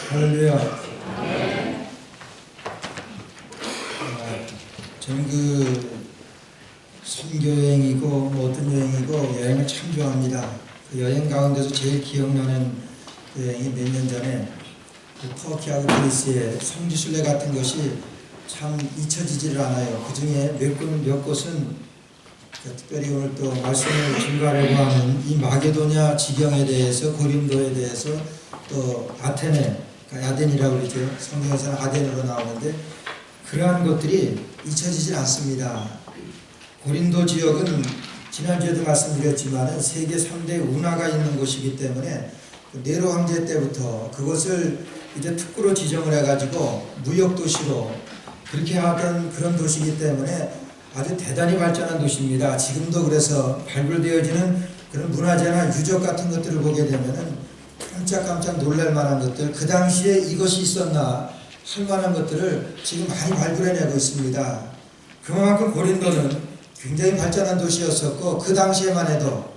할렐루야. 저는 선교여행이고 어떤 여행이고 여행을 참 좋아합니다. 그 여행 가운데서 제일 기억나는 그 여행이 몇 년 전에 터키하고 그리스의 성지순례 같은 것이 참 잊혀지지를 않아요. 그 중에 몇 곳은 특별히 오늘 또 말씀을 증거하려고 하는 이 마게도냐 지경에 대해서, 고린도에 대해서, 또 아테네, 아덴이라고 그러죠. 성경에서는 아덴으로 나오는데 그러한 것들이 잊혀지질 않습니다. 고린도 지역은 지난주에도 말씀드렸지만 세계 3대 운하가 있는 곳이기 때문에 네로 황제 때부터 그것을 이제 특구로 지정을 해가지고 무역도시로 그렇게 하던 그런 도시이기 때문에 아주 대단히 발전한 도시입니다. 지금도 그래서 발굴되어지는 그런 문화재나 유적 같은 것들을 보게 되면은 깜짝깜짝 놀랄 만한 것들, 그 당시에 이것이 있었나 할 만한 것들을 지금 많이 발굴해내고 있습니다. 그만큼 고린도는 굉장히 발전한 도시였었고, 그 당시에만 해도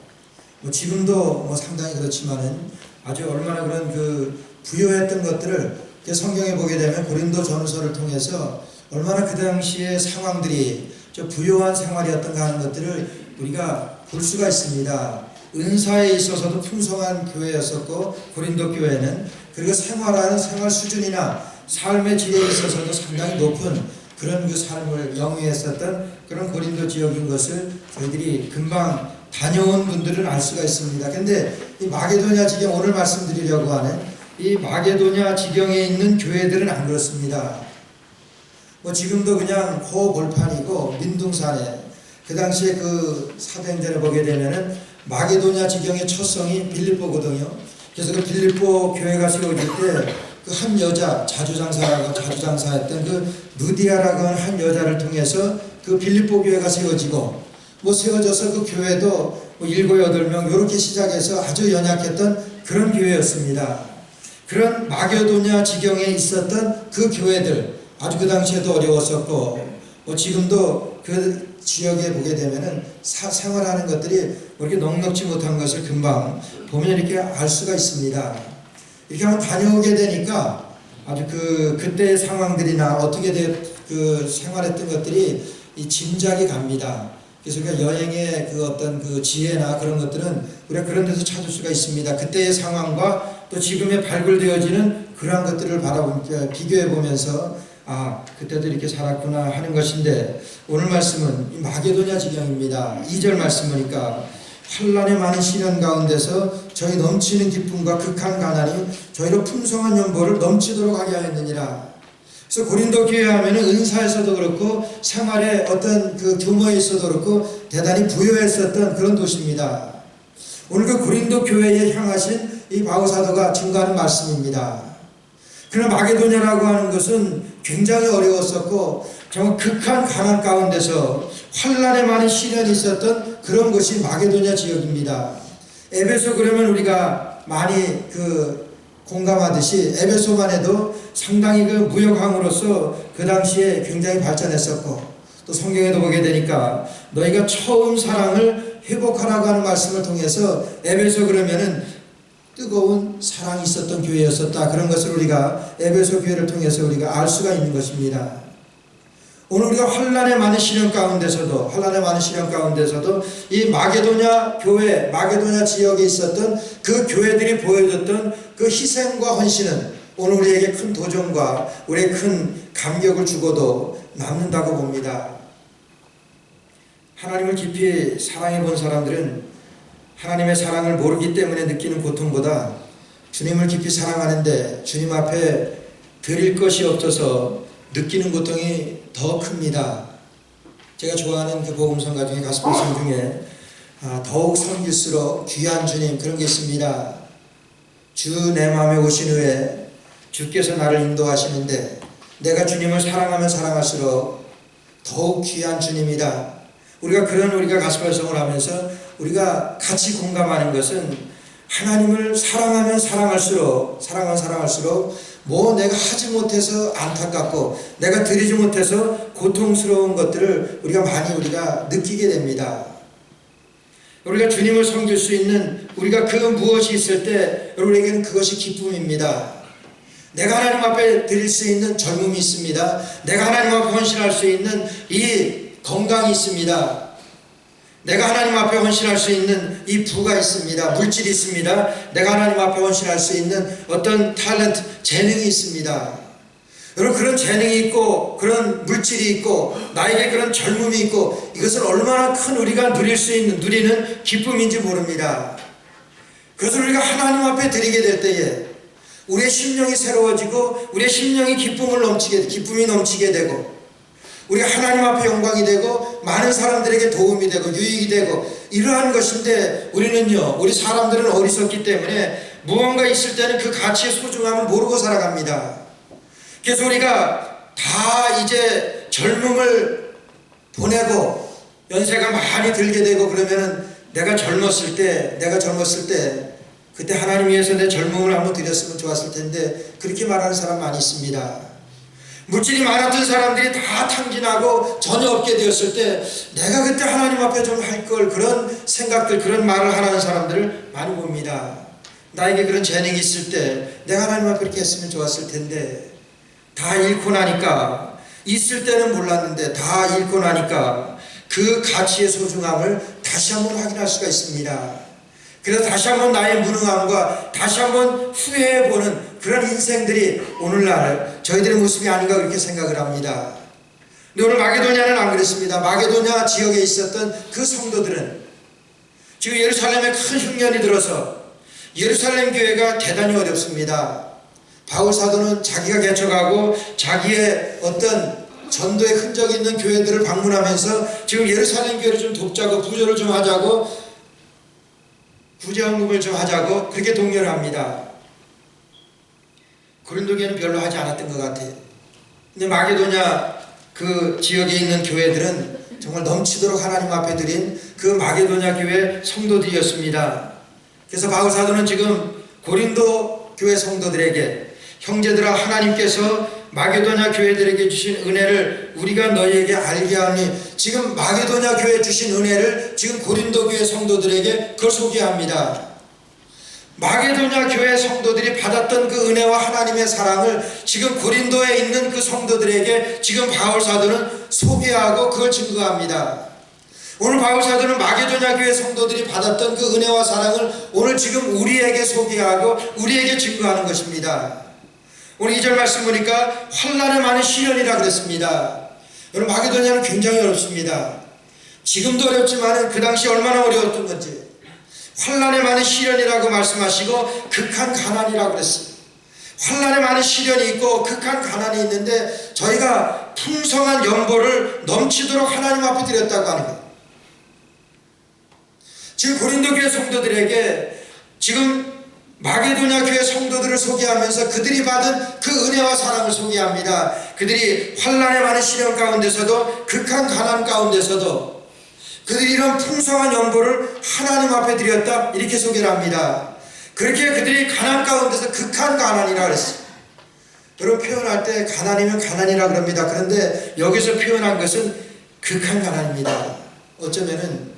지금도 상당히 그렇지만은 아주 얼마나 그런 부유했던 것들을 성경에 보게 되면 고린도 전후서를 통해서 얼마나 그 당시의 상황들이 저 부유한 생활이었던가 하는 것들을 우리가 볼 수가 있습니다. 은사에 있어서도 풍성한 교회였었고 고린도 교회는, 그리고 생활하는 생활 수준이나 삶의 질에 있어서도 상당히 높은 그런 삶을 영위했었던 그런 고린도 지역인 것을 저희들이 금방 다녀온 분들은 알 수가 있습니다. 근데 이 마게도냐 지경, 오늘 말씀드리려고 하는 이 마게도냐 지경에 있는 교회들은 안 그렇습니다. 지금도 그냥 호볼판이고 민둥산에, 그 당시에 사도행전에 보게 되면은 마게도냐 지경의 첫 성이 빌립보거든요. 그래서 그 빌립보 교회가 세워질 때 한 여자, 자주장사했던 누디아라고 하는 한 여자를 통해서 빌립보 교회가 세워지고, 세워져서 그 교회도 7, 8명 이렇게 시작해서 아주 연약했던 그런 교회였습니다. 그런 마게도냐 지경에 있었던 그 교회들, 아주 그 당시에도 어려웠었고, 지금도 그 지역에 보게 되면은 생활하는 것들이 이렇게 넉넉지 못한 것을 금방 보면 이렇게 알 수가 있습니다. 이렇게 한번 다녀오게 되니까 아주 그때의 상황들이나 어떻게 생활했던 것들이 짐작이 갑니다. 그래서 여행의 어떤 지혜나 그런 것들은 우리가 그런 데서 찾을 수가 있습니다. 그때의 상황과 또 지금의 발굴되어지는 그러한 것들을 비교해 보면서 그때도 이렇게 살았구나 하는 것인데, 오늘 말씀은 이 마게도냐 지경입니다. 2절 말씀 보니까 환난의 많은 시련 가운데서 저희 넘치는 기쁨과 극한 가난이 저희로 풍성한 연보를 넘치도록 하게 하였느니라. 그래서 고린도 교회 하면은 은사에서도 그렇고 생활의 어떤 규모에 있어도 그렇고 대단히 부유했었던 그런 도시입니다. 오늘 고린도 교회에 향하신 이 바울 사도가 증거하는 말씀입니다. 그러나 마게도냐라고 하는 것은 굉장히 어려웠었고 정말 극한 가난 가운데서 환난에 많은 시련이 있었던 그런 것이 마게도냐 지역입니다. 에베소, 그러면 우리가 많이 공감하듯이 에베소만 해도 상당히 무역항으로서 그 당시에 굉장히 발전했었고, 또 성경에도 보게 되니까 너희가 처음 사랑을 회복하라고 하는 말씀을 통해서 에베소 그러면은 뜨거운 사랑이 있었던 교회였었다. 그런 것을 우리가 에베소 교회를 통해서 우리가 알 수가 있는 것입니다. 오늘 우리가 환난의 많은 시련 가운데서도 이 마게도냐 교회, 마게도냐 지역에 있었던 그 교회들이 보여줬던 그 희생과 헌신은 오늘 우리에게 큰 도전과 우리의 큰 감격을 주고도 남는다고 봅니다. 하나님을 깊이 사랑해 본 사람들은 하나님의 사랑을 모르기 때문에 느끼는 고통보다 주님을 깊이 사랑하는데 주님 앞에 드릴 것이 없어서 느끼는 고통이 더 큽니다. 제가 좋아하는 복음성가 중에 가스펠송 중에 더욱 섬길수록 귀한 주님, 그런 게 있습니다. 주 내 마음에 오신 후에 주께서 나를 인도하시는데 내가 주님을 사랑하면 사랑할수록 더욱 귀한 주님이다. 우리가 가스펠송을 하면서 우리가 같이 공감하는 것은 하나님을 사랑하면 사랑할수록 내가 하지 못해서 안타깝고 내가 드리지 못해서 고통스러운 것들을 우리가 느끼게 됩니다. 우리가 주님을 섬길 수 있는 우리가 무엇이 있을 때 우리에게는 그것이 기쁨입니다. 내가 하나님 앞에 드릴 수 있는 젊음이 있습니다. 내가 하나님 앞에 헌신할 수 있는 이 건강이 있습니다. 내가 하나님 앞에 헌신할 수 있는 이 부가 있습니다. 물질이 있습니다. 내가 하나님 앞에 헌신할 수 있는 어떤 탤런트, 재능이 있습니다. 여러분, 그런 재능이 있고 그런 물질이 있고 나에게 그런 젊음이 있고 이것은 얼마나 큰 우리가 누리는 기쁨인지 모릅니다. 그것을 우리가 하나님 앞에 드리게 될 때에 우리의 심령이 새로워지고 우리의 심령이 기쁨이 넘치게 되고 우리가 하나님 앞에 영광이 되고 많은 사람들에게 도움이 되고 유익이 되고 이러한 것인데 우리 사람들은 어리석기 때문에 무언가 있을 때는 그 가치의 소중함을 모르고 살아갑니다. 그래서 우리가 다 이제 젊음을 보내고 연세가 많이 들게 되고 그러면은 내가 젊었을 때 그때 하나님 위해서 내 젊음을 한번 드렸으면 좋았을 텐데 그렇게 말하는 사람 많이 있습니다. 물질이 많았던 사람들이 다 탕진하고 전혀 없게 되었을 때 내가 그때 하나님 앞에 좀 할 걸 그런 생각들 그런 말을 하는 사람들을 많이 봅니다. 나에게 그런 재능이 있을 때 내가 하나님 앞에 이렇게 했으면 좋았을 텐데 다 잃고 나니까 있을 때는 몰랐는데 다 잃고 나니까 그 가치의 소중함을 다시 한번 확인할 수가 있습니다. 그래서 다시 한번 나의 무능함과 다시 한번 후회해보는 그런 인생들이 오늘날 저희들의 모습이 아닌가 그렇게 생각을 합니다. 근데 오늘 마게도냐는 안 그랬습니다. 마게도냐 지역에 있었던 그 성도들은 지금 예루살렘에 큰 흉년이 들어서 예루살렘 교회가 대단히 어렵습니다. 바울 사도는 자기가 개척하고 자기의 어떤 전도의 흔적이 있는 교회들을 방문하면서 지금 예루살렘 교회를 좀 돕자고 부조를 좀 하자고 구제헌금을 좀 하자고 그렇게 독려를 합니다. 고린도 교회는 별로 하지 않았던 것 같아요. 근데 마게도냐 그 지역에 있는 교회들은 정말 넘치도록 하나님 앞에 드린 그 마게도냐 교회 성도들이었습니다. 그래서 바울 사도는 지금 고린도 교회 성도들에게 형제들아 하나님께서 마게도냐 교회들에게 주신 은혜를 우리가 너희에게 알게 하니 지금 마게도냐 교회 주신 은혜를 지금 고린도 교회 성도들에게 그걸 소개합니다. 마게도냐 교회 성도들이 받았던 그 은혜와 하나님의 사랑을 지금 고린도에 있는 그 성도들에게 지금 바울 사도는 소개하고 그걸 증거합니다. 오늘 바울 사도는 마게도냐 교회 성도들이 받았던 그 은혜와 사랑을 오늘 지금 우리에게 소개하고 우리에게 증거하는 것입니다. 오늘 2절 말씀 보니까 환난에 많은 시련이라 그랬습니다. 여러분 마게도냐는 굉장히 어렵습니다. 지금도 어렵지만 그 당시 얼마나 어려웠던 건지 환난에 많은 시련이라고 말씀하시고 극한 가난이라고 그랬습니다. 환난에 많은 시련이 있고 극한 가난이 있는데 저희가 풍성한 연보를 넘치도록 하나님 앞에 드렸다고 하는 거예요. 지금 고린도 교회 성도들에게 지금 마게도냐 교회 성도들을 소개하면서 그들이 받은 그 은혜와 사랑을 소개합니다. 그들이 환난에 많은 시련 가운데서도 극한 가난 가운데서도 그들이 이런 풍성한 연보를 하나님 앞에 드렸다 이렇게 소개를 합니다. 그렇게 그들이 가난 가운데서 극한 가난이라 그랬어요. 여러분 표현할 때 가난이면 가난이라 그럽니다. 그런데 여기서 표현한 것은 극한 가난입니다. 어쩌면은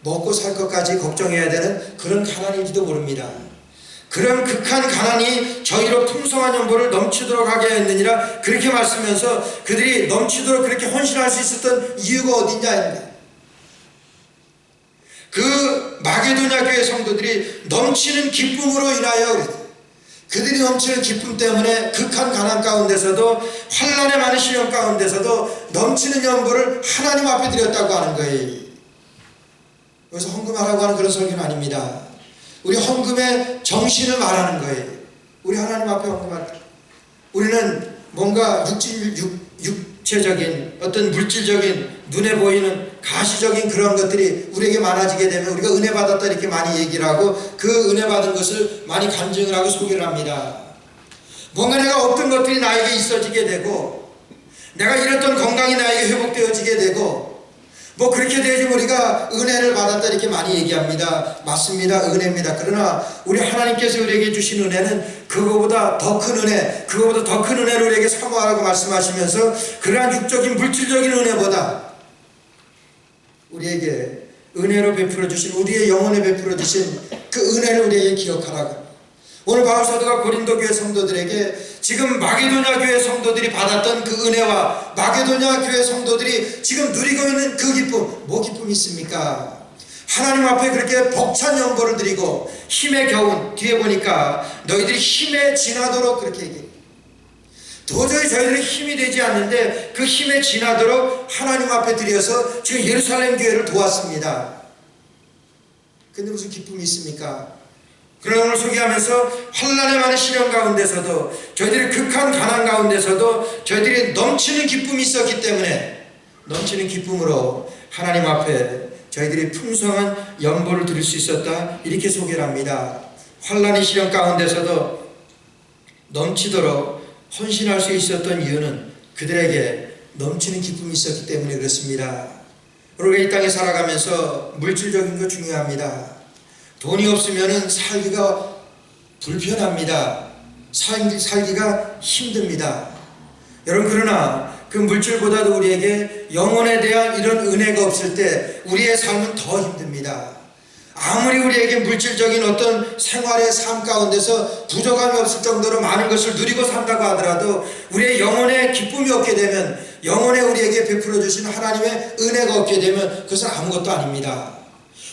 먹고 살 것까지 걱정해야 되는 그런 가난인지도 모릅니다. 그런 극한 가난이 저희로 풍성한 연보를 넘치도록 하게 했느니라 그렇게 말씀하면서 그들이 넘치도록 그렇게 헌신할 수 있었던 이유가 어디냐 그 마게도냐 교회 성도들이 넘치는 기쁨으로 인하여 그랬어요. 그들이 넘치는 기쁨 때문에 극한 가난 가운데서도 환난에 많은 시련 가운데서도 넘치는 연보를 하나님 앞에 드렸다고 하는 거예요. 여기서 헌금하라고 하는 그런 설교는 아닙니다. 우리 헌금의 정신을 말하는 거예요. 우리 하나님 앞에 헌금할 때 우리는 뭔가 육체적인 어떤 물질적인 눈에 보이는 가시적인 그런 것들이 우리에게 많아지게 되면 우리가 은혜 받았다 이렇게 많이 얘기를 하고 그 은혜 받은 것을 많이 간증을 하고 소개를 합니다. 뭔가 내가 어떤 것들이 나에게 있어지게 되고 내가 잃었던 건강이 나에게 회복되어지게 되고 뭐 그렇게 되지 우리가 은혜를 받았다 이렇게 많이 얘기합니다. 맞습니다. 은혜입니다. 그러나 우리 하나님께서 우리에게 주신 은혜는 그거보다 더 큰 은혜, 그거보다 더 큰 은혜를 우리에게 사모하라고 말씀하시면서 그러한 육적인 물질적인 은혜보다 우리에게 은혜로 베풀어 주신 우리의 영혼에 베풀어 주신 그 은혜를 우리에게 기억하라고 오늘 바울 사도가 고린도 교회 성도들에게 지금 마게도냐 교회 성도들이 받았던 그 은혜와 마게도냐 교회 성도들이 지금 누리고 있는 그 기쁨, 뭐 기쁨이 있습니까? 하나님 앞에 그렇게 벅찬 연보를 드리고 힘에 겨운, 뒤에 보니까 너희들이 힘에 지나도록 그렇게 얘기해요. 도저히 저희들이 힘이 되지 않는데 그 힘에 지나도록 하나님 앞에 드려서 지금 예루살렘 교회를 도왔습니다. 근데 무슨 기쁨이 있습니까? 그러나 오늘 소개하면서 환난의 많은 시련 가운데서도 저희들이 극한 가난 가운데서도 저희들이 넘치는 기쁨이 있었기 때문에 넘치는 기쁨으로 하나님 앞에 저희들이 풍성한 연보를 드릴 수 있었다, 이렇게 소개를 합니다. 환난의 시련 가운데서도 넘치도록 헌신할 수 있었던 이유는 그들에게 넘치는 기쁨이 있었기 때문에 그렇습니다. 우리가 이 땅에 살아가면서 물질적인 거 중요합니다. 돈이 없으면 살기가 불편합니다. 살기가 힘듭니다. 여러분, 그러나 그 물질보다도 우리에게 영혼에 대한 이런 은혜가 없을 때 우리의 삶은 더 힘듭니다. 아무리 우리에게 물질적인 어떤 생활의 삶 가운데서 부족함이 없을 정도로 많은 것을 누리고 산다고 하더라도 우리의 영혼에 기쁨이 없게 되면, 영혼에 우리에게 베풀어 주신 하나님의 은혜가 없게 되면 그것은 아무것도 아닙니다.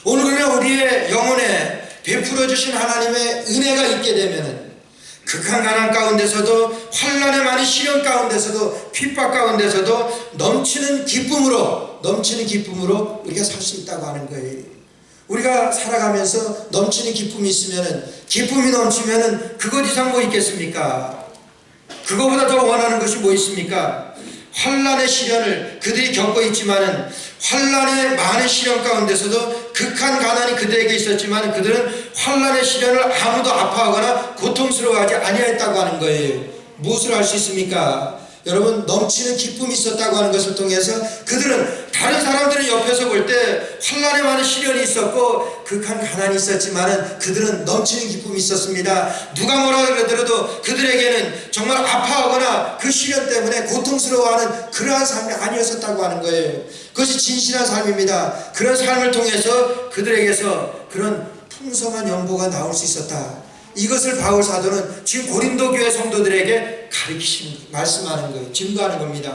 오늘 그러나 우리의 영혼에 베풀어 주신 하나님의 은혜가 있게 되면 극한 가난 가운데서도, 환난의 많은 시련 가운데서도, 핍박 가운데서도 넘치는 기쁨으로 우리가 살 수 있다고 하는 거예요. 우리가 살아가면서 넘치는 기쁨이 있으면은, 기쁨이 넘치면은 그것 이상 뭐 있겠습니까? 그거보다 더 원하는 것이 뭐 있습니까? 환난의 시련을 그들이 겪고 있지만은, 환난의 많은 시련 가운데서도 극한 가난이 그들에게 있었지만 그들은 환난의 시련을 아무도 아파하거나 고통스러워하지 아니했다고 하는 거예요. 무엇을 할 수 있습니까? 여러분, 넘치는 기쁨이 있었다고 하는 것을 통해서 그들은, 다른 사람들은 옆에서 볼 때 환난의 많은 시련이 있었고 극한 가난이 있었지만 그들은 넘치는 기쁨이 있었습니다. 누가 뭐라 그러더라도 그들에게는 정말 아파하거나 그 시련 때문에 고통스러워하는 그러한 삶이 아니었었다고 하는 거예요. 그것이 진실한 삶입니다. 그런 삶을 통해서 그들에게서 그런 풍성한 연보가 나올 수 있었다. 이것을 바울 사도는 지금 고린도 교회 성도들에게 가르치시는, 말씀하는 거예요. 증거하는 겁니다.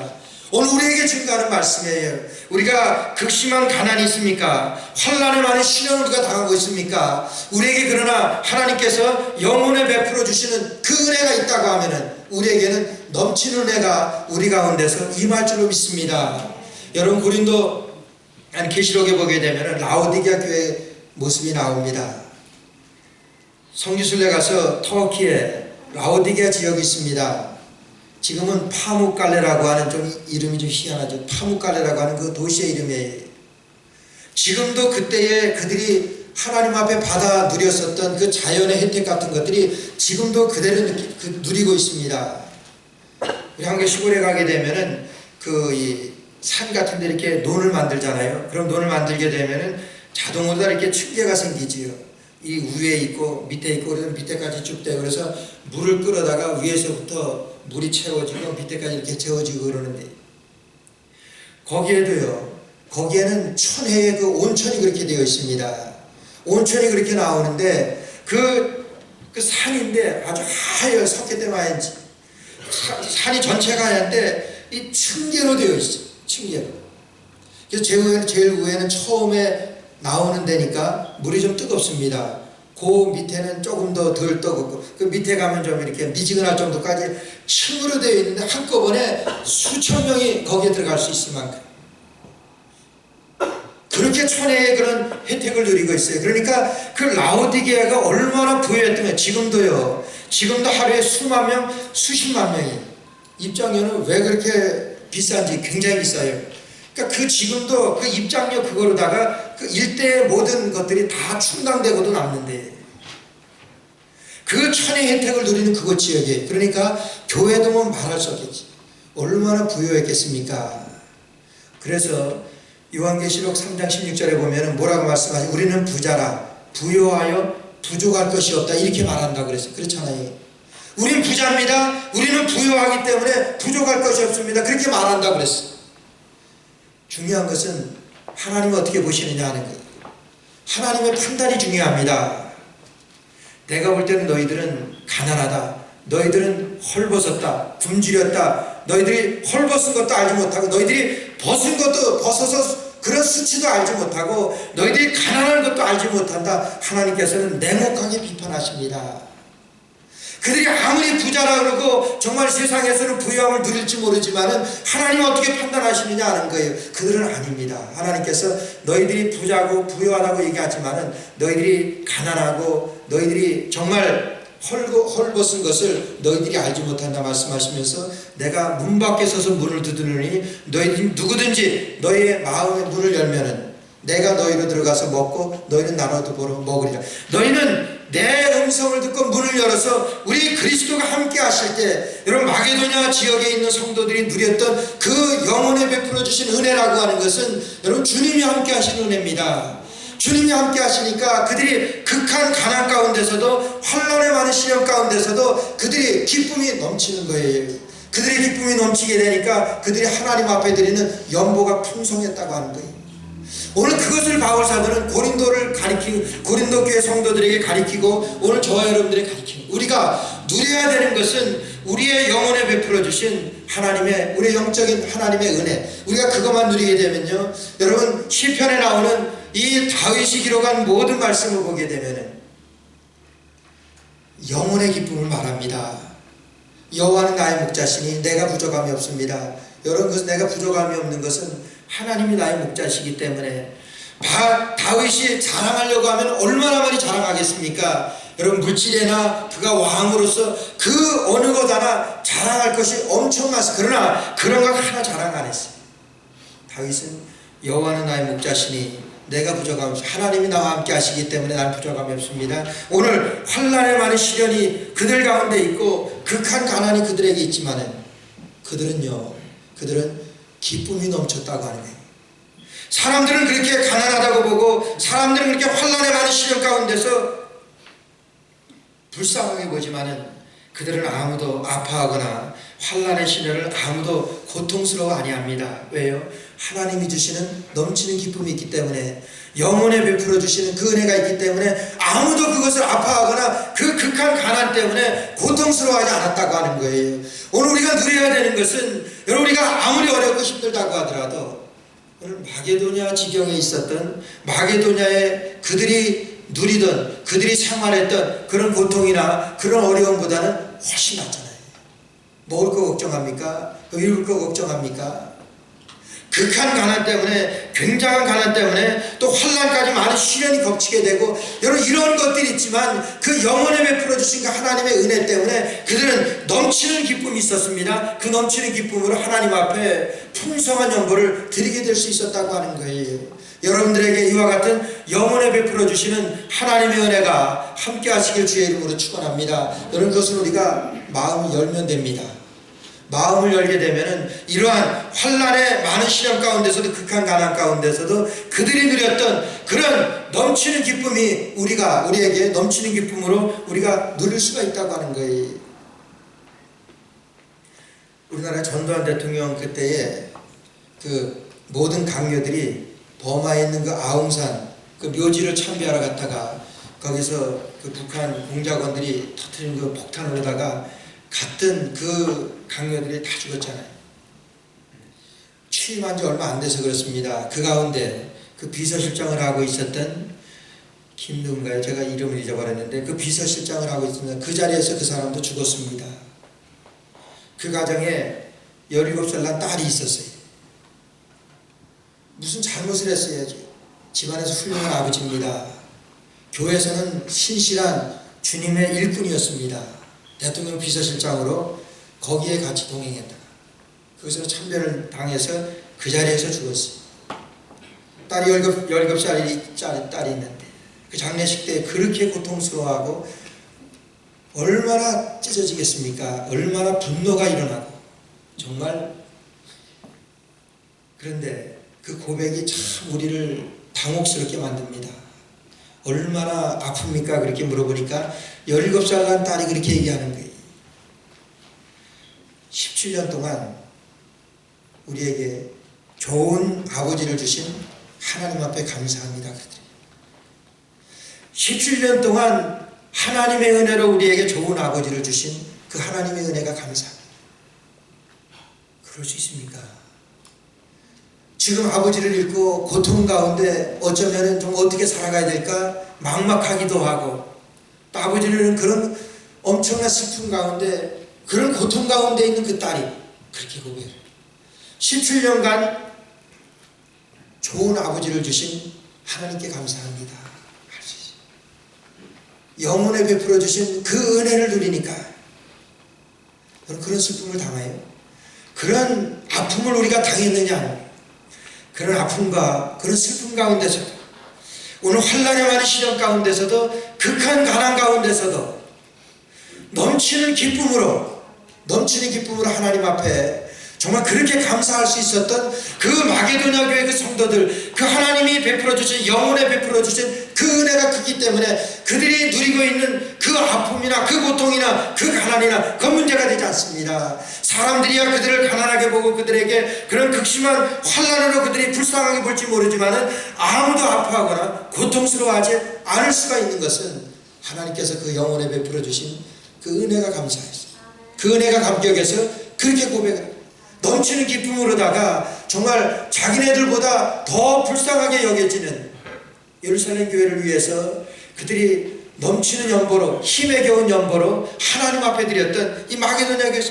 오늘 우리에게 증거하는 말씀이에요. 우리가 극심한 가난이 있습니까? 환난에 많은 시련을 우리가 당하고 있습니까? 우리에게 그러나 하나님께서 영혼에 베풀어 주시는 그 은혜가 있다고 하면은 우리에게는 넘치는 은혜가 우리 가운데서 임할 줄로 믿습니다. 여러분, 고린도 계시록에 보게 되면은 라오디게아 교회의 모습이 나옵니다. 성지순례 가서 터키에 라오디게아 지역이 있습니다. 지금은 파묵갈레라고 하는, 좀 이름이 좀 희한하죠. 파묵갈레라고 하는 그 도시의 이름이에요. 지금도 그때에 그들이 하나님 앞에 받아 누렸었던 그 자연의 혜택 같은 것들이 지금도 그대로 누리고 있습니다. 우리 한국 시골에 가게 되면은 그 산 같은 데 이렇게 논을 만들잖아요. 그럼 논을 만들게 되면은 자동으로 다 이렇게 층계가 생기지요. 이 위에 있고 밑에 있고, 그래서 밑에까지 쭉 돼요. 그래서 물을 끌어다가 위에서부터 물이 채워지고 밑에까지 이렇게 채워지고 그러는데, 거기에는 천혜의 그 온천이 그렇게 되어 있습니다. 온천이 그렇게 나오는데 그 산인데 아주 하얘요. 석회 때문에 하얀지. 산이 전체가 하얀데 이 층계로 되어 있어요. 층계로. 그래서 제일 위에는 처음에 나오는 데니까 물이 좀 뜨겁습니다. 그 밑에는 조금 더 덜 뜨겁고, 그 밑에 가면 좀 이렇게 미지근할 정도까지 층으로 되어 있는데 한꺼번에 수천 명이 거기에 들어갈 수 있을 만큼 그렇게 천혜의 그런 혜택을 누리고 있어요. 그러니까 그 라오디게아가 얼마나 부유했다면 지금도 하루에 수만 명, 수십만 명이 입장료는 왜 그렇게 비싼지 굉장히 비싸요. 그러니까 지금도 그 입장료 그거로다가 그 일대의 모든 것들이 다 충당되고도 남는데, 그 천의 혜택을 누리는 그곳 지역에, 그러니까 교회도 뭐 말할 수 없겠지. 얼마나 부유했겠습니까? 그래서 요한계시록 3장 16절에 보면은 뭐라고 말씀하지? 우리는 부자라, 부요하여 부족할 것이 없다, 이렇게 말한다고 그랬어요. 그렇잖아요. 우린 부자입니다. 우리는 부요하기 때문에 부족할 것이 없습니다. 그렇게 말한다고 그랬어요. 중요한 것은 하나님을 어떻게 보시느냐 하는 거예요. 하나님의 판단이 중요합니다. 내가 볼 때는 너희들은 가난하다, 너희들은 헐벗었다, 굶주렸다, 너희들이 헐벗은 것도 알지 못하고, 너희들이 벗은 것도 벗어서 그런 수치도 알지 못하고, 너희들이 가난한 것도 알지 못한다. 하나님께서는 냉혹하게 비판하십니다. 그들이 아무리 부자라 그러고 정말 세상에서는 부유함을 누릴지 모르지만은 하나님은 어떻게 판단하시느냐 하는 거예요. 그들은 아닙니다. 하나님께서 너희들이 부자고 부유하다고 얘기하지만은 너희들이 가난하고 너희들이 정말 헐벗은 것을 너희들이 알지 못한다 말씀하시면서, 내가 문 밖에 서서 문을 두드리니 너희들이 누구든지 너희의 마음의 문을 열면은 내가 너희로 들어가서 먹고 너희는 나눠도 먹으리라. 너희는 내 음성을 듣고 문을 열어서 우리 그리스도가 함께 하실 때, 여러분 마게도냐 지역에 있는 성도들이 누렸던 그 영혼에 베풀어 주신 은혜라고 하는 것은 여러분 주님이 함께 하신 은혜입니다. 주님이 함께 하시니까 그들이 극한 가난 가운데서도, 환난의 많은 시련 가운데서도 그들이 기쁨이 넘치는 거예요. 그들의 기쁨이 넘치게 되니까 그들이 하나님 앞에 드리는 연보가 풍성했다고 하는 거예요. 오늘 그것을 바울 사도는 고린도를 가리키고, 고린도 교회 성도들에게 가리키고, 오늘 저와 여러분들에게 가리키는, 우리가 누려야 되는 것은 우리의 영혼에 베풀어 주신 하나님의, 우리의 영적인 하나님의 은혜, 우리가 그것만 누리게 되면요, 여러분 시편에 나오는 이 다윗이 기록한 모든 말씀을 보게 되면은 영혼의 기쁨을 말합니다. 여호와는 나의 목자시니 내가 부족함이 없습니다. 여러분, 그것은 내가 부족함이 없는 것은 하나님이 나의 목자시기 때문에, 다윗이 자랑하려고 하면 얼마나 많이 자랑하겠습니까? 여러분, 물질에나 그가 왕으로서 그 어느 것 하나 자랑할 것이 엄청 많았어요. 그러나 그런 것 하나 자랑 안 했어요. 다윗은 여호와는 나의 목자시니 내가 부족함이 없습니다. 하나님이 나와 함께 하시기 때문에 난 부족함이 없습니다. 오늘 환난의 많은 시련이 그들 가운데 있고 극한 가난이 그들에게 있지만은 그들은 기쁨이 넘쳤다고 하는 거예요. 사람들은 그렇게 가난하다고 보고, 사람들은 그렇게 환난의 많은 시련 가운데서 불쌍하게 보지만은 그들은 아무도 아파하거나 환난의 시련을 아무도 고통스러워 아니합니다. 왜요? 하나님이 주시는 넘치는 기쁨이 있기 때문에, 영혼에 베풀어 주시는 그 은혜가 있기 때문에 아무도 그것을 아파하거나 그 극한 가난 때문에 고통스러워하지 않았다고 하는 거예요. 오늘 우리가 누려야 되는 것은, 여러분, 우리가 아무리 어렵고 힘들다고 하더라도 오늘 마게도냐 지경에 있었던, 마게도냐에 그들이 누리던, 그들이 생활했던 그런 고통이나 그런 어려움보다는 훨씬 낫잖아요. 먹을 거 걱정합니까? 입을 거 걱정합니까? 극한 가난 때문에, 굉장한 가난 때문에 또 환난까지 많은 시련이 겹치게 되고, 여러분 이런 것들이 있지만 그 영혼에 베풀어 주신 그 하나님의 은혜 때문에 그들은 넘치는 기쁨이 있었습니다. 그 넘치는 기쁨으로 하나님 앞에 풍성한 연보를 드리게 될 수 있었다고 하는 거예요. 여러분들에게 이와 같은 영혼에 베풀어 주시는 하나님의 은혜가 함께 하시길 주의 이름으로 축원합니다. 여러분, 그것을 우리가 마음을 열면 됩니다. 마음을 열게 되면은 이러한 환난의 많은 시련 가운데서도, 극한 가난 가운데서도 그들이 누렸던 그런 넘치는 기쁨이 우리에게 넘치는 기쁨으로 우리가 누릴 수가 있다고 하는 거예요. 우리나라 전두환 대통령 그때에 그 모든 강요들이 버마에 있는 그 아웅산 그 묘지를 참배하러 갔다가 거기서 그 북한 공작원들이 터뜨린 그 폭탄으로다가 같은 그 강요들이 다 죽었잖아요. 취임한 지 얼마 안 돼서 그렇습니다. 그 가운데 그 비서실장을 하고 있었던 김누군가요? 제가 이름을 잊어버렸는데, 그 비서실장을 하고 있었던 그 자리에서 그 사람도 죽었습니다. 그 가정에 17살 난 딸이 있었어요. 무슨 잘못을 했어야지. 집안에서 훌륭한 아버지입니다. 교회에서는 신실한 주님의 일꾼이었습니다. 대통령 비서실장으로 거기에 같이 동행했다가 거기서 참배를 당해서 그 자리에서 죽었어요. 딸이 17살짜리 딸이 있는데 그 장례식 때 그렇게 고통스러워하고 얼마나 찢어지겠습니까? 얼마나 분노가 일어나고, 정말. 그런데 그 고백이 참 우리를 당혹스럽게 만듭니다. 얼마나 아픕니까? 그렇게 물어보니까 17살 난 딸이 그렇게 얘기하는 거예요. 17년 동안 우리에게 좋은 아버지를 주신 하나님 앞에 감사합니다. 17년 동안 하나님의 은혜로 우리에게 좋은 아버지를 주신 그 하나님의 은혜가 감사합니다. 그럴 수 있습니까? 지금 아버지를 잃고 고통 가운데 어쩌면 좀 어떻게 살아가야 될까 막막하기도 하고, 또 아버지를 잃은 그런 엄청난 슬픔 가운데, 그런 고통 가운데 있는 그 딸이 그렇게 고백해요. 17년간 좋은 아버지를 주신 하나님께 감사합니다. 할 수 있어요. 영혼에 베풀어 주신 그 은혜를 누리니까 그런 슬픔을 당해요. 그런 아픔을 우리가 당했느냐? 그런 아픔과 그런 슬픔 가운데서도, 오늘 환난에 많은 시련 가운데서도, 극한 가난 가운데서도 넘치는 기쁨으로 하나님 앞에 정말 그렇게 감사할 수 있었던 그 마게도냐 교회 그 성도들, 그 하나님이 베풀어 주신, 영혼에 베풀어 주신 그 은혜가 크기 때문에 그들이 누리고 있는 그 아픔이나 그 고통이나 그 가난이나 그 문제가 되지 않습니다. 사람들이야 그들을 가난하게 보고 그들에게 그런 극심한 환난으로 그들이 불쌍하게 볼지 모르지만은 아무도 아파하거나 고통스러워하지 않을 수가 있는 것은 하나님께서 그 영혼에 베풀어 주신 그 은혜가 감사해서, 그 은혜가 감격해서 그렇게 고백을, 넘치는 기쁨으로다가 정말 자기네들보다 더 불쌍하게 여겨지는 예루살렘 교회를 위해서 그들이 넘치는 연보로, 힘에 겨운 연보로 하나님 앞에 드렸던 이 마게도냐 교회,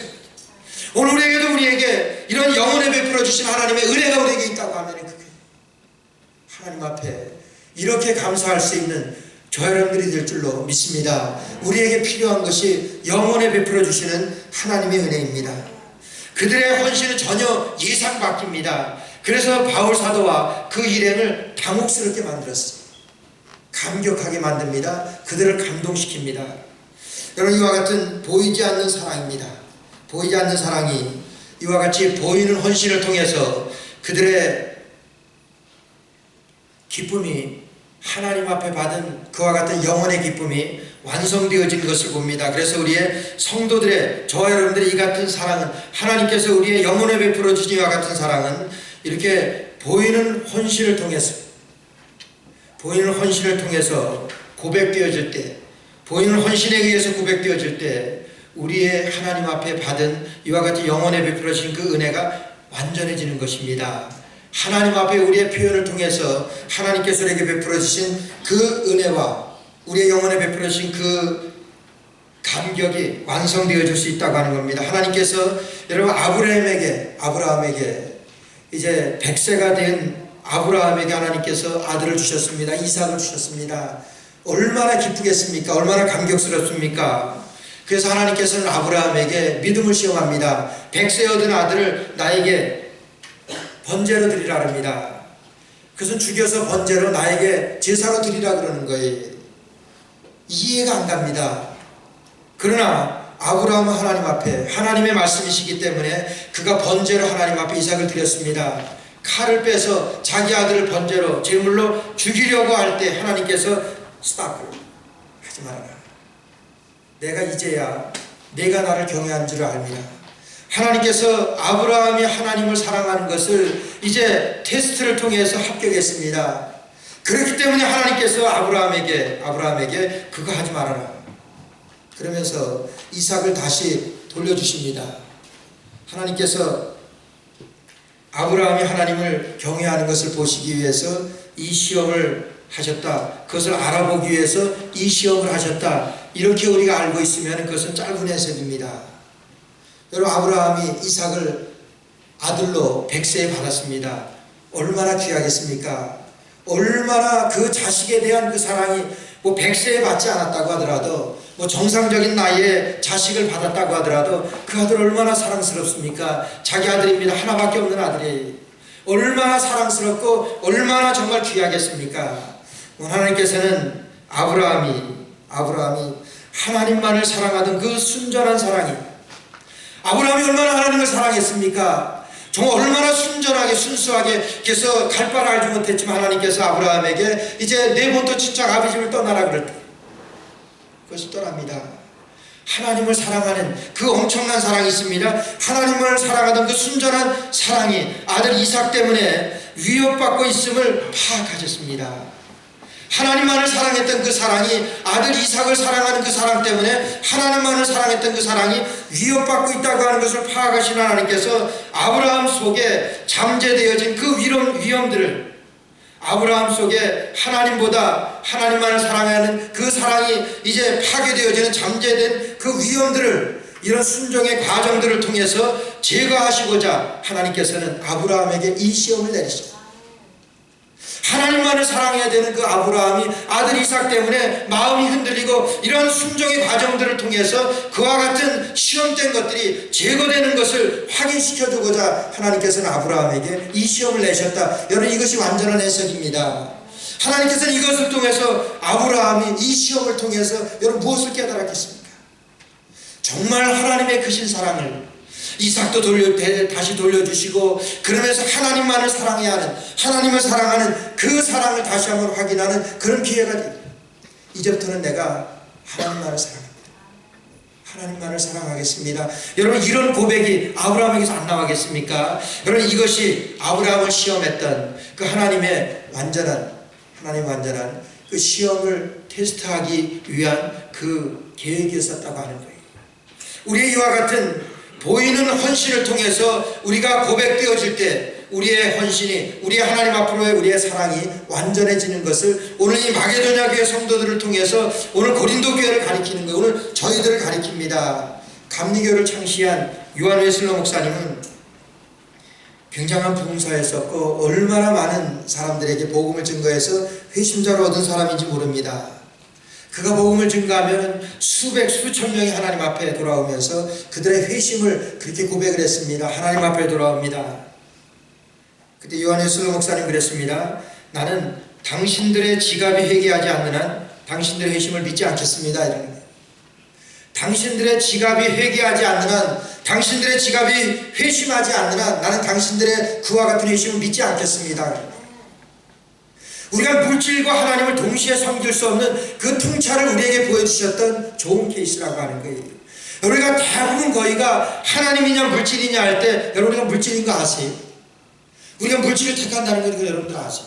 오늘 우리에게 이런 영혼에 베풀어 주신 하나님의 은혜가 우리에게 있다고 하면 그게 하나님 앞에 이렇게 감사할 수 있는 저 여러분들이 될 줄로 믿습니다. 우리에게 필요한 것이 영혼에 베풀어 주시는 하나님의 은혜입니다. 그들의 헌신은 전혀 예상 밖입니다. 그래서 바울 사도와 그 일행을 당혹스럽게 만들었어요. 감격하게 만듭니다. 그들을 감동시킵니다. 여러분, 이와 같은 보이지 않는 사랑입니다. 보이지 않는 사랑이 이와 같이 보이는 헌신을 통해서 그들의 기쁨이, 하나님 앞에 받은 그와 같은 영혼의 기쁨이 완성되어진 것을 봅니다. 그래서 우리의 성도들의, 저와 여러분들의 이 같은 사랑은, 하나님께서 우리의 영혼에 베풀어 주신 이와 같은 사랑은 이렇게 보이는 헌신을 통해서 고백되어질 때, 보이는 헌신에 의해서 고백되어질 때 우리의 하나님 앞에 받은 이와 같이 영혼에 베풀어 주신 그 은혜가 완전해지는 것입니다. 하나님 앞에 우리의 표현을 통해서 하나님께서 우리에게 베풀어 주신 그 은혜와 우리의 영혼에 베풀어 주신 그 감격이 완성되어 줄 수 있다고 하는 겁니다. 하나님께서 여러분 아브라함에게 이제 100세가 된 아브라함에게 하나님께서 아들을 주셨습니다. 이삭을 주셨습니다. 얼마나 기쁘겠습니까? 얼마나 감격스럽습니까? 그래서 하나님께서는 아브라함에게 믿음을 시험합니다. 100세 얻은 아들을 나에게 번제로 드리라 합니다. 그것은 죽여서 번제로 나에게 제사로 드리라 그러는 거예요. 이해가 안 갑니다. 그러나 아브라함은 하나님 앞에 하나님의 말씀이시기 때문에 그가 번제로 하나님 앞에 이삭을 드렸습니다. 칼을 빼서 자기 아들을 번제로 제물로 죽이려고 할 때 하나님께서 스탑을 하지 말아라. 내가 이제야 내가 나를 경외한 줄을 압니다. 하나님께서 아브라함이 하나님을 사랑하는 것을 이제 테스트를 통해서 합격했습니다. 그렇기 때문에 하나님께서 아브라함에게 그거 하지 말아라 그러면서 이삭을 다시 돌려주십니다. 하나님께서 아브라함이 하나님을 경외하는 것을 보시기 위해서 이 시험을 하셨다. 그것을 알아보기 위해서 이 시험을 하셨다. 이렇게 우리가 알고 있으면 그것은 짧은 해석입니다. 여러분, 아브라함이 이삭을 아들로 100세에 받았습니다. 얼마나 귀하겠습니까? 얼마나 그 자식에 대한 그 사랑이 100세에 받지 않았다고 하더라도 정상적인 나이에 자식을 받았다고 하더라도 그 아들 얼마나 사랑스럽습니까? 자기 아들입니다. 하나밖에 없는 아들이 얼마나 사랑스럽고 얼마나 정말 귀하겠습니까? 하나님께서는 아브라함이 하나님만을 사랑하던 그 순전한 사랑이, 아브라함이 얼마나 하나님을 사랑했습니까? 정말 얼마나 순전하게 순수하게, 그래서 갈 바를 알지 못했지만 하나님께서 아브라함에게 이제 내부터 친척 아버지를 떠나라 그럴 때 그것이 떠납니다. 하나님을 사랑하는 그 엄청난 사랑이 있습니다. 하나님을 사랑하던 그 순전한 사랑이 아들 이삭 때문에 위협받고 있음을 파악하셨습니다. 하나님만을 사랑했던 그 사랑이 아들 이삭을 사랑하는 그 사랑 때문에 하나님만을 사랑했던 그 사랑이 위협받고 있다고 하는 것을 파악하신 하나님께서 아브라함 속에 잠재되어진 그 위험들을, 아브라함 속에 하나님보다 하나님만을 사랑하는 그 사랑이 이제 파괴되어지는 잠재된 그 위험들을, 이런 순종의 과정들을 통해서 제거하시고자 하나님께서는 아브라함에게 이 시험을 내리십니다. 하나님만을 사랑해야 되는 그 아브라함이 아들 이삭 때문에 마음이 흔들리고 이런 순종의 과정들을 통해서 그와 같은 시험된 것들이 제거되는 것을 확인시켜주고자 하나님께서는 아브라함에게 이 시험을 내셨다. 여러분, 이것이 완전한 해석입니다. 하나님께서는 이것을 통해서 아브라함이 이 시험을 통해서 여러분 무엇을 깨달았겠습니까? 정말 하나님의 크신 사랑을 이삭도 다시 돌려주시고, 그러면서 하나님만을 사랑해야 하는, 하나님을 사랑하는 그 사랑을 다시 한번 확인하는 그런 기회가 됩니다. 이제부터는 내가 하나님만을 사랑합니다. 하나님만을 사랑하겠습니다. 여러분, 이런 고백이 아브라함에게서 안 나가겠습니까? 여러분, 이것이 아브라함을 시험했던 그 하나님의 완전한 그 시험을 테스트하기 위한 그 계획이 있었다고 하는 거예요. 우리의 이와 같은 보이는 헌신을 통해서 우리가 고백되어질 때 우리의 헌신이, 우리의 하나님 앞으로의 우리의 사랑이 완전해지는 것을 오늘 이 마게도냐 교회 성도들을 통해서 오늘 고린도 교회를 가리키는 거예요. 오늘 저희들을 가리킵니다. 감리교를 창시한 요한 웨슬러 목사님은 굉장한 부흥사였었고 얼마나 많은 사람들에게 복음을 증거해서 회심자를 얻은 사람인지 모릅니다. 그가 복음을 증거하면 수천 명이 하나님 앞에 돌아오면서 그들의 회심을 그렇게 고백을 했습니다. 하나님 앞에 돌아옵니다. 그때 요한 웨슬러 목사님 그랬습니다. 나는 당신들의 지갑이 회개하지 않는 한 당신들의 회심을 믿지 않겠습니다. 이러는 거예요. 당신들의 지갑이 회개하지 않는 한, 당신들의 지갑이 회심하지 않는 한 나는 당신들의 그와 같은 회심을 믿지 않겠습니다. 우리가 물질과 하나님을 동시에 섬길 수 없는 그 통찰을 우리에게 보여주셨던 좋은 케이스라고 하는 거예요. 우리가 대부분 거의가 하나님이냐 물질이냐 할 때, 여러분, 우리가 물질인 거 아세요? 우리가 물질을 택한다는 거 여러분들 아세요?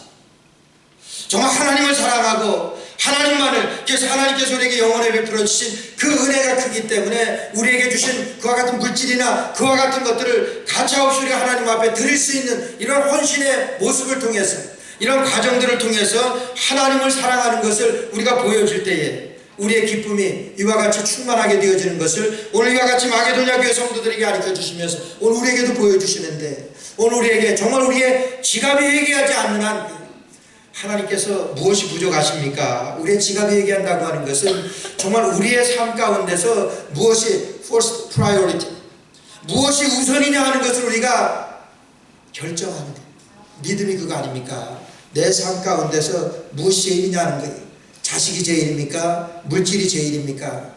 정말 하나님을 사랑하고 하나님만을, 그래서 하나님께서 우리에게 영원히 베풀어 주신 그 은혜가 크기 때문에 우리에게 주신 그와 같은 물질이나 그와 같은 것들을 가차없이 우리가 하나님 앞에 드릴 수 있는 이런 헌신의 모습을 통해서, 이런 과정들을 통해서 하나님을 사랑하는 것을 우리가 보여줄 때에 우리의 기쁨이 이와 같이 충만하게 되어지는 것을 오늘 이와 같이 마게도냐 교회 성도들에게 가르쳐 주시면서 오늘 우리에게도 보여주시는데, 오늘 우리에게 정말 우리의 지갑이 회개하지 않는 한 하나님께서 무엇이 부족하십니까? 우리의 지갑이 회개한다고 하는 것은 정말 우리의 삶 가운데서 무엇이 first priority, 무엇이 우선이냐 하는 것을 우리가 결정하는 거예요. 믿음이 그거 아닙니까? 내 삶 가운데서 무엇이 제일이냐 하는 거예요. 자식이 제일입니까? 물질이 제일입니까?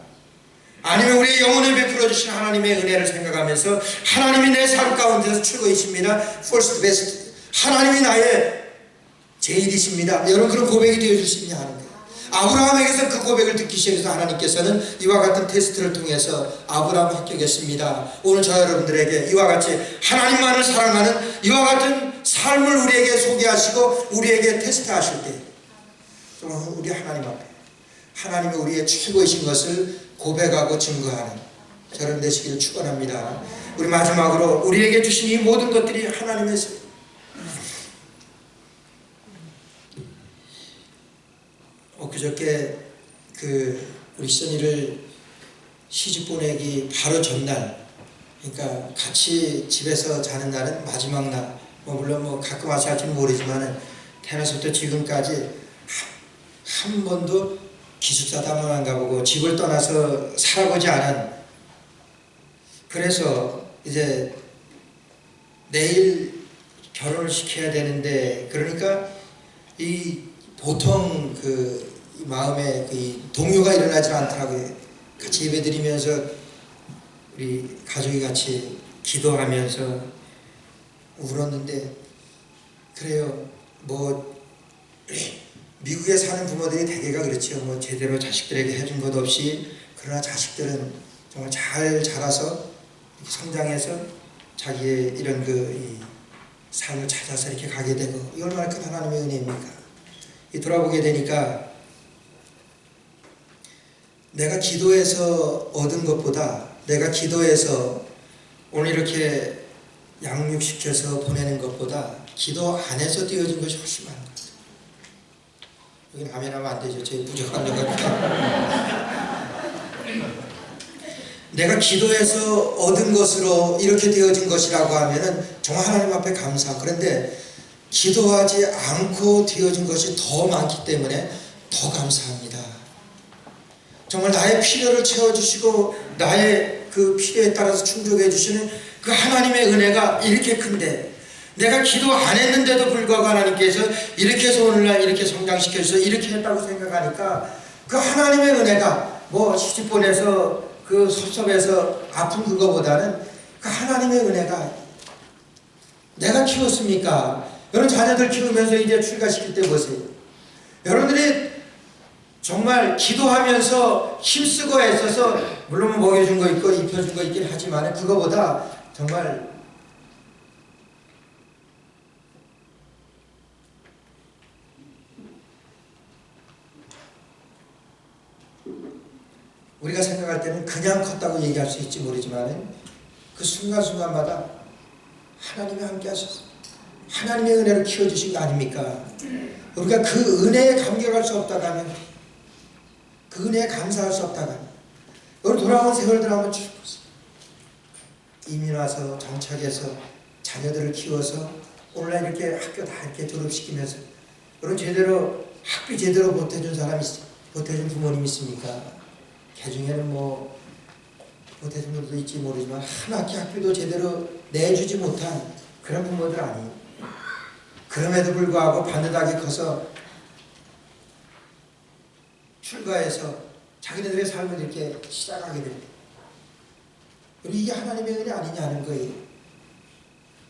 아니면 우리의 영혼을 베풀어 주신 하나님의 은혜를 생각하면서 하나님이 내 삶 가운데서 최고이십니다. first best, 하나님이 나의 제일이십니다. 여러분, 그런 고백이 되어줄 수 있냐 하는 거예요. 아브라함에게서 그 고백을 듣기 시작해서 하나님께서는 이와 같은 테스트를 통해서 아브라함을 합격했습니다. 오늘 저 여러분들에게 이와 같이 하나님만을 사랑하는 이와 같은 삶을 우리에게 소개하시고 우리에게 테스트하실 때 정말 우리 하나님 앞에 하나님이 우리의 최고이신 것을 고백하고 증거하는 저런 되시기를 축원합니다. 우리 마지막으로 우리에게 주신 이 모든 것들이 하나님의 그저께 우리 선이를 시집 보내기 바로 전날, 그러니까 같이 집에서 자는 날은 마지막 날, 물론 가끔 와서 할지는 모르지만 태어나서부터 지금까지 한 번도 기숙사도 한 번 안 가보고 집을 떠나서 살아보지 않은, 그래서 이제 내일 결혼을 시켜야 되는데, 그러니까 이 보통 이 마음에 동요가 일어나지 않더라고요. 같이 예배드리면서 우리 가족이 같이 기도하면서 울었는데, 그래요. 미국에 사는 부모들이 대개가 그렇죠. 제대로 자식들에게 해준 것 없이, 그러나 자식들은 정말 잘 자라서 이렇게 성장해서 자기의 이런 이 삶을 찾아서 이렇게 가게 되고, 이 얼마나 큰 하나님의 은혜입니까? 돌아보게 되니까 내가 기도해서 얻은 것보다, 내가 기도해서 오늘 이렇게 양육시켜서 보내는 것보다 기도 안에서 띄어진 것이 훨씬 많은 것 같아요. 여기는 아멘하면 안 되죠. 저희 부족한 거니까. 내가 기도해서 얻은 것으로 이렇게 되어진 것이라고 하면은 정말 하나님 앞에 감사. 그런데 기도하지 않고 되어진 것이 더 많기 때문에 더 감사합니다. 정말 나의 필요를 채워주시고 나의 그 필요에 따라서 충족해 주시는 그 하나님의 은혜가 이렇게 큰데, 내가 기도 안 했는데도 불구하고 하나님께서 이렇게 해서 오늘날 이렇게 성장시켜서 이렇게 했다고 생각하니까 그 하나님의 은혜가 뭐 시집 보내서 그 섭섭해서 아픈 그거보다는 그 하나님의 은혜가, 내가 키웠습니까? 여러분 자녀들 키우면서 이제 출가시킬 때 보세요. 여러분들이 정말 기도하면서 힘쓰고 애써서, 물론 먹여준 거 있고 입혀준 거 있긴 하지만 그거보다 정말 우리가 생각할 때는 그냥 컸다고 얘기할 수 있지 모르지만 그 순간순간마다 하나님이 함께 하셨어요. 하나님의 은혜로 키워주신 거 아닙니까? 우리가 그 은혜에 감격할 수 없다면, 그 은혜에 감사할 수 없다면, 오늘 돌아온 세월들 한번 쭉 보세요. 이민 와서 정착해서 자녀들을 키워서 오늘날 이렇게 학교 다 이렇게 졸업시키면서, 여러분 제대로 학비 제대로 보태준 사람이 있어요? 보태준 부모님 있습니까? 개중에는 뭐 보태준 분도 있지 모르지만 한 학기 학비도 제대로 내주지 못한 그런 부모들 아니에요. 그럼에도 불구하고 바느닥이 커서 출가해서 자기네들의 삶을 이렇게 시작하게 됩니다. 이게 하나님의 은혜 아니냐는 거예요.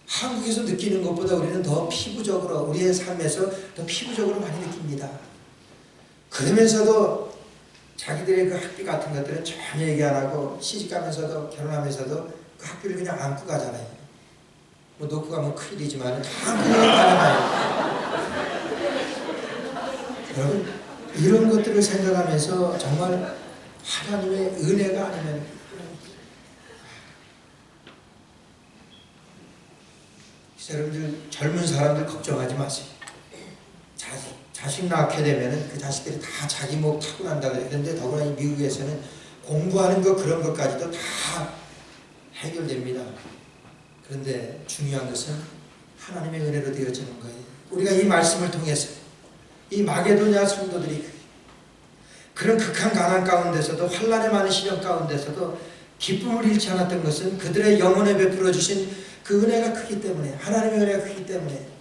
한국에서 느끼는 것보다 우리는 더 피부적으로, 우리의 삶에서 더 피부적으로 많이 느낍니다. 그러면서도 자기들의 그 학비 같은 것들은 전혀 얘기 안 하고 시집가면서도 결혼하면서도 그 학비를 그냥 안고 가잖아요. 뭐 놓고 가면 큰일이지만 다 안고 가잖아요. 여러분 이런 것들을 생각하면서 정말 하나님의 은혜가 아니면, 여러분들 젊은 사람들 걱정하지 마세요. 자식 낳게 되면은 그 자식들이 다 자기 목 타고 난다 그래요. 그런데 더구나 이 미국에서는 공부하는 것 그런 것까지도 다 해결됩니다. 그런데 중요한 것은 하나님의 은혜로 되어지는 거예요. 우리가 이 말씀을 통해서 이 마게도냐 성도들이 그런 극한 가난 가운데서도, 환난의 많은 시련 가운데서도 기쁨을 잃지 않았던 것은 그들의 영혼에 베풀어 주신 그 은혜가 크기 때문에, 하나님의 은혜가 크기 때문에.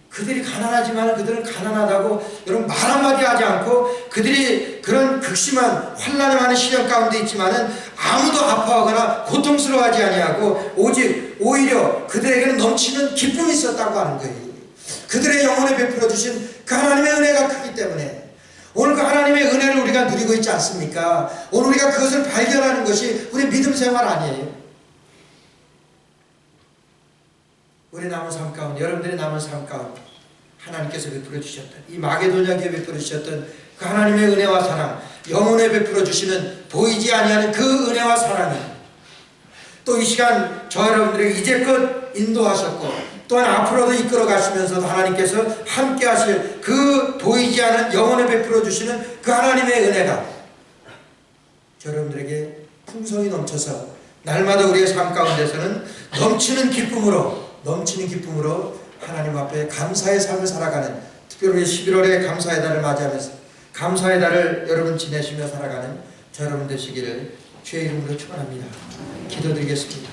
그들이 가난하지만 그들은 가난하다고 여러분 말 한마디 하지 않고, 그들이 그런 극심한 환난에 많은 시련 가운데 있지만은 아무도 아파하거나 고통스러워하지 아니하고 오히려 그들에게는 넘치는 기쁨이 있었다고 하는 거예요. 그들의 영혼에 베풀어 주신 그 하나님의 은혜가 크기 때문에 오늘 그 하나님의 은혜를 우리가 누리고 있지 않습니까? 오늘 우리가 그것을 발견하는 것이 우리 믿음 생활 아니에요? 우리 남은 삶 가운데, 여러분들의 남은 삶 가운데 하나님께서 베풀어 주셨던, 이 마게도냐에 베풀어 주셨던 그 하나님의 은혜와 사랑, 영혼에 베풀어 주시는 보이지 아니하는 그 은혜와 사랑이 또 이 시간 저 여러분들에게 이제껏 인도하셨고 또한 앞으로도 이끌어 가시면서도 하나님께서 함께 하실 그 보이지 않은 영혼에 베풀어 주시는 그 하나님의 은혜가 저 여러분들에게 풍성이 넘쳐서 날마다 우리의 삶 가운데서는 넘치는 기쁨으로 하나님 앞에 감사의 삶을 살아가는, 특별히 11월에 감사의 달을 맞이하면서 감사의 달을 여러분 지내시며 살아가는 저 여러분 되시기를 주의 이름으로 축원합니다. 기도드리겠습니다.